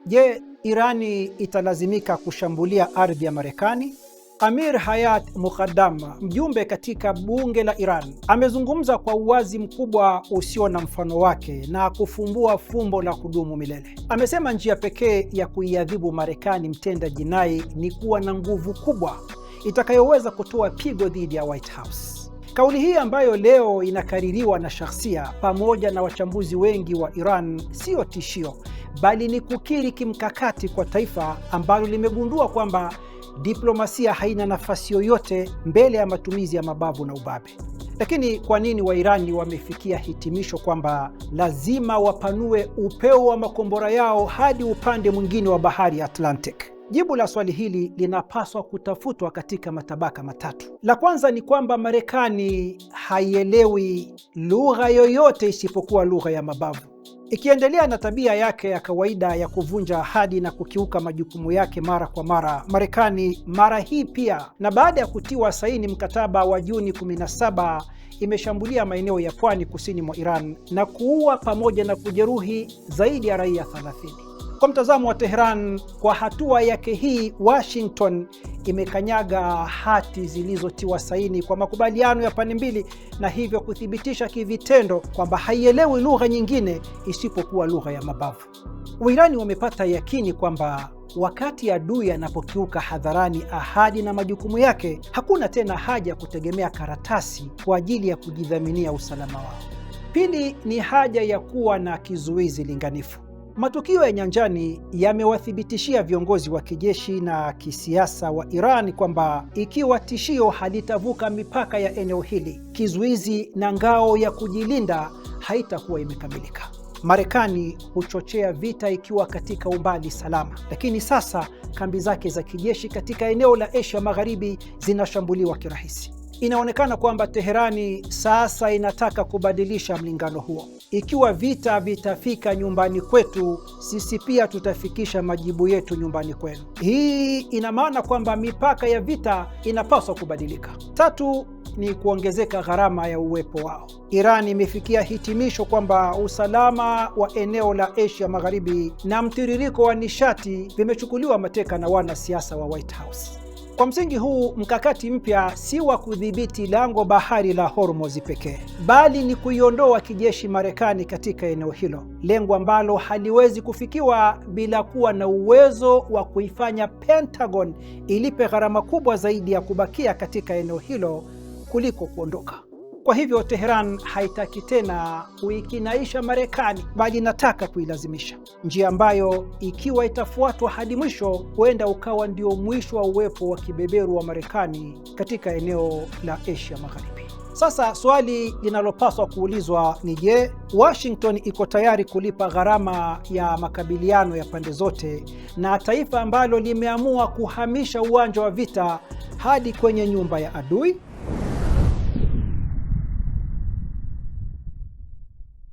Je, Irani italazimika kushambulia ardhi ya Marekani? Amir Hayat Muqaddam, mjumbe katika bunge la Iran, amezungumza kwa uwazi mkubwa usio na mfano wake na kufumbua fumbo la kudumu milele. Amesema njia pekee ya kuiadhibu Marekani mtenda jinai ni kuwa na nguvu kubwa itakayoweza kutoa pigo dhidi ya White House. Kauli hii ambayo leo inakaririwa na shakhsia pamoja na wachambuzi wengi wa Iran siyo tishio, bali ni kukiri kimkakati kwa taifa ambalo limegundua kwamba diplomasia haina nafasi yoyote mbele ya matumizi ya mabavu na ubabe. Lakini kwa nini Wairani wamefikia hitimisho kwamba lazima wapanue upeo wa makombora yao hadi upande mwingine wa bahari ya Atlantic? Jibu la swali hili linapaswa kutafutwa katika matabaka matatu. La kwanza ni kwamba Marekani haielewi lugha yoyote isipokuwa lugha ya mabavu. Ikiendelea na tabia yake ya kawaida ya kuvunja ahadi na kukiuka majukumu yake mara kwa mara, Marekani mara hii pia, na baada ya kutiwa saini mkataba wa Juni 17, imeshambulia maeneo ya pwani kusini mwa Iran na kuua pamoja na kujeruhi zaidi ya raia 30. Kwa mtazamo wa Tehran, kwa hatua yake hii, Washington imekanyaga hati zilizotiwa saini kwa makubaliano ya pande mbili, na hivyo kuthibitisha kivitendo kwamba haielewi lugha nyingine isipokuwa lugha ya mabavu. Wairani wamepata yakini kwamba wakati adui anapokiuka hadharani ahadi na majukumu yake, hakuna tena haja ya kutegemea karatasi kwa ajili ya kujidhaminia usalama wao. Pili ni haja ya kuwa na kizuizi linganifu. Matukio ya nyanjani yamewathibitishia viongozi wa kijeshi na kisiasa wa Iran kwamba ikiwa tishio halitavuka mipaka ya eneo hili, kizuizi na ngao ya kujilinda haitakuwa imekamilika. Marekani huchochea vita ikiwa katika umbali salama, lakini sasa kambi zake za kijeshi katika eneo la Asia Magharibi zinashambuliwa kirahisi. Inaonekana kwamba Teherani sasa inataka kubadilisha mlingano huo. Ikiwa vita vitafika nyumbani kwetu, sisi pia tutafikisha majibu yetu nyumbani kwenu. Hii ina maana kwamba mipaka ya vita inapaswa kubadilika. Tatu ni kuongezeka gharama ya uwepo wao. Iran imefikia hitimisho kwamba usalama wa eneo la Asia Magharibi na mtiririko wa nishati vimechukuliwa mateka na wanasiasa wa White House. Kwa msingi huu, mkakati mpya si wa kudhibiti lango bahari la Hormuz pekee, bali ni kuiondoa kijeshi Marekani katika eneo hilo, lengo ambalo haliwezi kufikiwa bila kuwa na uwezo wa kuifanya Pentagon ilipe gharama kubwa zaidi ya kubakia katika eneo hilo kuliko kuondoka. Kwa hivyo Tehran haitaki tena kuikinaisha Marekani, bali inataka kuilazimisha, njia ambayo ikiwa itafuatwa hadi mwisho, huenda ukawa ndio mwisho wa uwepo wa kibeberu wa Marekani katika eneo la Asia Magharibi. Sasa swali linalopaswa kuulizwa ni je, Washington iko tayari kulipa gharama ya makabiliano ya pande zote na taifa ambalo limeamua kuhamisha uwanja wa vita hadi kwenye nyumba ya adui?